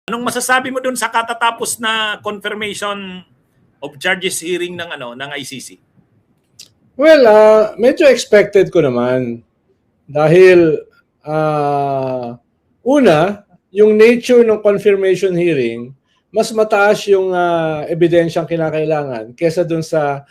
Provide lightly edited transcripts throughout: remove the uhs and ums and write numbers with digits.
Anong masasabi mo dun sa katatapos na confirmation of charges hearing ng ng ICC? Well, medyo expected ko naman dahil una, yung nature ng confirmation hearing, mas mataas yung ebidensyang kinakailangan kesa dun sa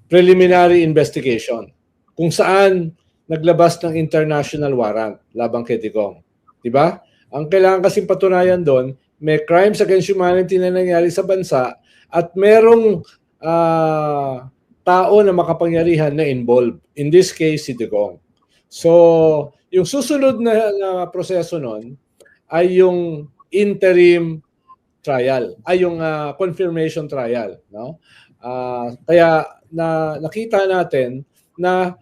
preliminary investigation kung saan naglabas ng international warrant labang kay Digong. Diba? Ang kailangan kasing patunayan doon, may crimes against humanity na nangyari sa bansa at merong tao na makapangyarihan na involved. In this case, si Digong. So, yung susunod na proseso nun ay yung interim trial, ay yung confirmation trial. No? Kaya nakita natin na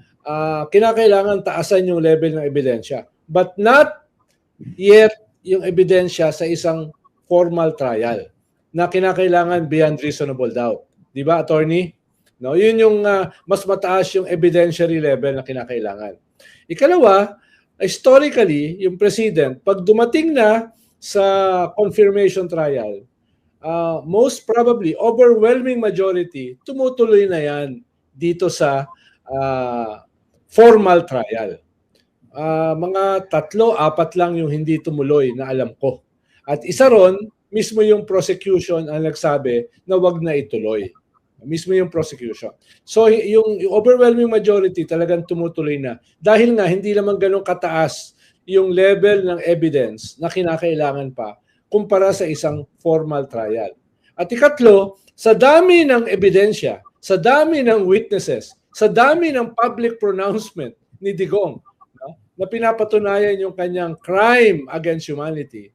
kinakailangan taasan yung level ng ebidensya. But not yet yung ebidensya sa isang formal trial na kinakailangan beyond reasonable doubt. Di ba, attorney? No, yun yung mas mataas yung evidentiary level na kinakailangan. Ikalawa, historically, yung president, pag dumating na sa confirmation trial, most probably, overwhelming majority, tumutuloy na yan dito sa formal trial. Mga 3-4 lang yung hindi tumuloy na alam ko. At isa ron, mismo yung prosecution ang nagsabi na wag na ituloy. Mismo yung prosecution. So yung overwhelming majority talagang tumutuloy na. Dahil nga hindi naman ganun kataas yung level ng evidence na kinakailangan pa kumpara sa isang formal trial. At ikatlo, sa dami ng ebidensya, sa dami ng witnesses, sa dami ng public pronouncement ni Digong, na pinapatunayan yung kanyang crime against humanity,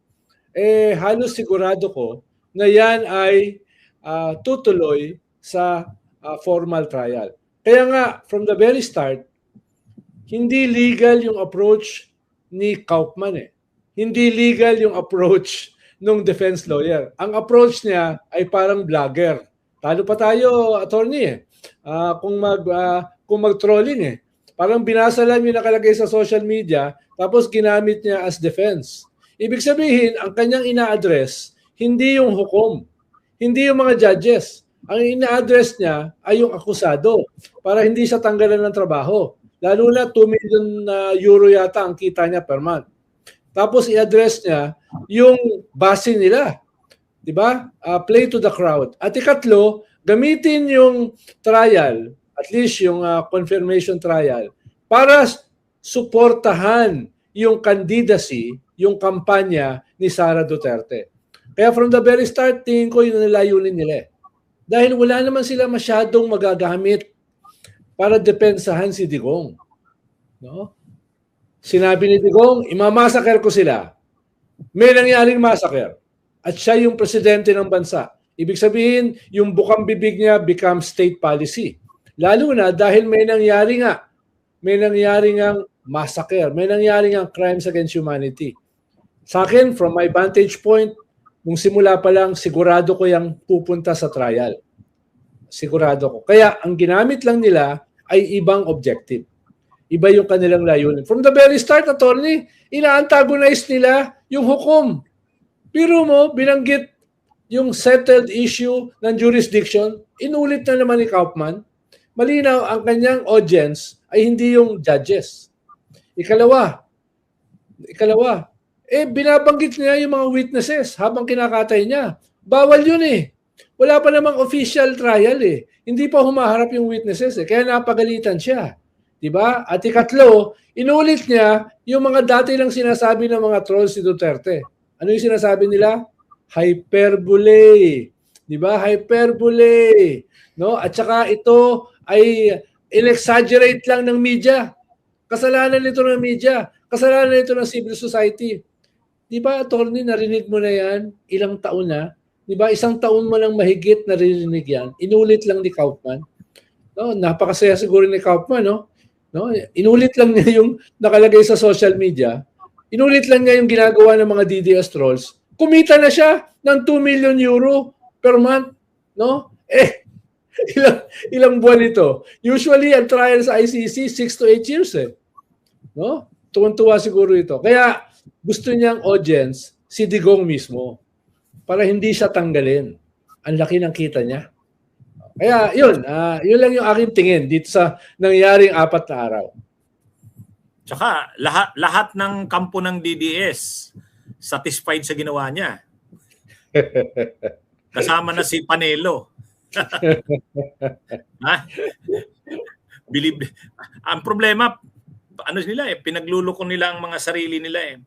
halos sigurado ko na yan ay tutuloy sa formal trial. Kaya nga, from the very start, hindi legal yung approach ni Kaufman. Hindi legal yung approach ng defense lawyer. Ang approach niya ay parang vlogger. Talo pa tayo, attorney, kung mag-trolling . Parang binasa lang yung nakalagay sa social media, tapos ginamit niya as defense. Ibig sabihin, ang kanyang ina-address, hindi yung hukom, hindi yung mga judges. Ang ina-address niya ay yung akusado para hindi siya tanggalan ng trabaho. Lalo na 2 million euro yata ang kita niya per month. Tapos i-address niya yung base nila. Diba? Play to the crowd. At ikatlo, gamitin yung trial, at least yung confirmation trial, para suportahan yung candidacy, yung kampanya ni Sara Duterte. Kaya from the very start, tingin ko yun ang layunin nila. Dahil wala naman sila masyadong magagamit para depensahan si Digong. No? Sinabi ni Digong, imamasaker ko sila. May nangyaring massacre. At siya yung presidente ng bansa. Ibig sabihin, yung bukang bibig niya becomes state policy. Lalo na dahil may nangyari nga. May nangyari ngang massacre. May nangyari ngang crimes against humanity. Sa akin, from my vantage point, nung simula pa lang, sigurado ko yung pupunta sa trial. Sigurado ko. Kaya ang ginamit lang nila ay ibang objective. Iba yung kanilang layunin. From the very start, attorney, ina-antagonize nila yung hukom. Pero mo, binanggit yung settled issue ng jurisdiction, inulit na naman ni Kaufman. Malinaw, ang kanyang audience ay hindi yung judges. Ikalawa, binabanggit niya yung mga witnesses habang kinakatay niya. Bawal yun . Wala pa namang official trial . Hindi pa humaharap yung witnesses . Kaya napagalitan siya. Diba? At ikatlo, inulit niya yung mga dati lang sinasabi ng mga trolls si Duterte. Ano yung sinasabi nila? Hyperbole. Diba? Hyperbole. No? At saka ito ay in-exaggerate lang ng media. Kasalanan nito ng media. Kasalanan nito ng civil society. Di ba, attorney, narinig mo na yan? Ilang taon na? Di ba, 1 taon mo lang mahigit narinig yan? Inulit lang ni Kaufman. No, napakasaya siguro ni Kaufman, no? Inulit lang niya yung nakalagay sa social media. Inulit lang niya yung ginagawa ng mga DDS trolls. Kumita na siya ng 2 million euro per month. No? Ilang buwan ito? Usually, ang trial sa ICC, 6 to 8 years . No? Tuwan-tuwa siguro ito. Kaya gusto niyang audience si Digong mismo para hindi siya tanggalin. Ang laki ng kita niya. Kaya yun lang yung aking tingin dito sa nangyaring 4 na araw. Tsaka lahat ng kampo ng DDS satisfied sa ginawa niya. Kasama na si Panelo. Ha? Ang problema, ano nila pinagluloko nila ang mga sarili nila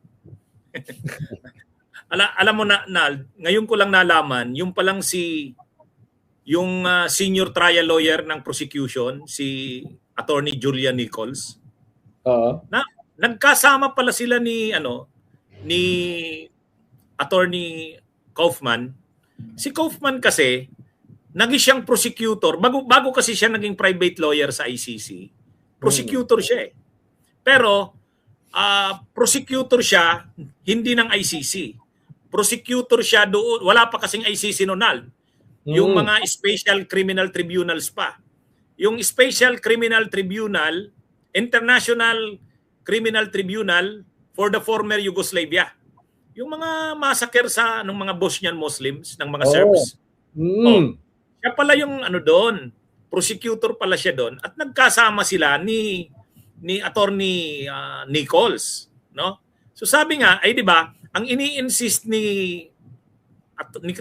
alam mo na, ngayon ko lang nalaman, yung palang yung senior trial lawyer ng prosecution, si Attorney Julia Nichols. Nagkasama pala sila ni Attorney Kaufman. Si Kaufman kasi naging siyang prosecutor bago kasi siya naging private lawyer sa ICC. Prosecutor siya Pero prosecutor siya hindi ng ICC. Prosecutor siya doon, wala pa kasing ICC noon. Yung mga special criminal tribunals pa. Yung special criminal tribunal, International Criminal Tribunal for the former Yugoslavia. Yung mga massacre sa ng mga Bosnian Muslims, ng mga Serbs. Siya pala yung doon, prosecutor pala siya doon at nagkasama sila ni Attorney Nichols, no? So sabi nga, ay di ba, ang ini-insist ni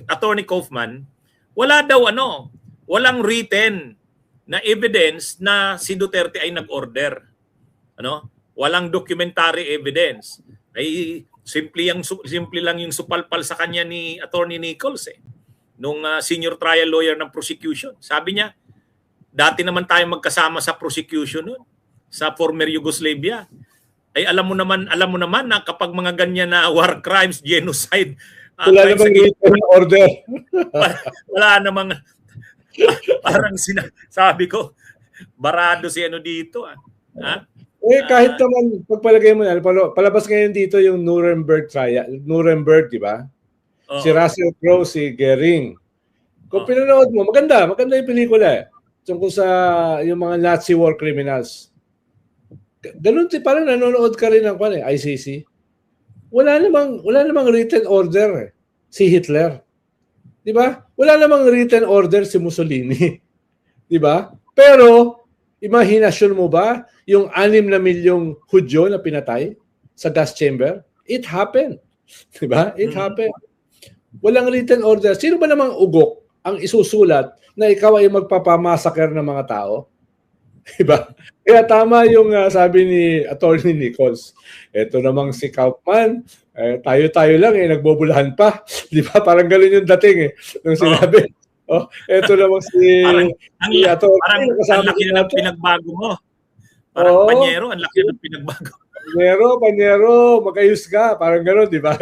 Attorney Kaufman, wala daw walang written na evidence na si Duterte ay nag-order. Walang documentary evidence. Ay simple lang yung supalpal sa kanya ni Attorney Nichols nung senior trial lawyer ng prosecution. Sabi niya, dati naman tayo magkasama sa prosecution noon sa former Yugoslavia. Ay alam mo naman na kapag mga ganyan na war crimes, genocide, wala namang written order. wala namang parang sabi ko, barado si dito. Kahit naman, pagpalagay mo na, palabas ngayon dito yung Nuremberg trial. Nuremberg, di ba? Si Russell Crowe, si Goering. Kung pinanood mo, maganda yung pelikula tungkol sa yung mga Nazi war criminals. Ganun, parang nanonood ka rin ng ICC. Wala namang written order si Hitler. Di ba? Wala namang written order si Mussolini. Di ba? Pero, imahinasyon mo ba yung 6 na milyong Hudyo na pinatay sa gas chamber? It happened. Di ba? It happened. Walang written order. Sino ba namang ugok ang isusulat na ikaw ay magpapamassacre ng mga tao? Diba? Kaya tama yung sabi ni Attorney Nichols. Ito namang si Kaufman, tayo-tayo lang nagbobulahan pa. Di ba? Parang gano'n yung dating nung sinabi. Ito namang si Attorney. Ang laki na pinagbago mo. Parang Panyero, ang laki na pinagbago. Panyero, mag-ayos ka. Parang gano'n, di ba?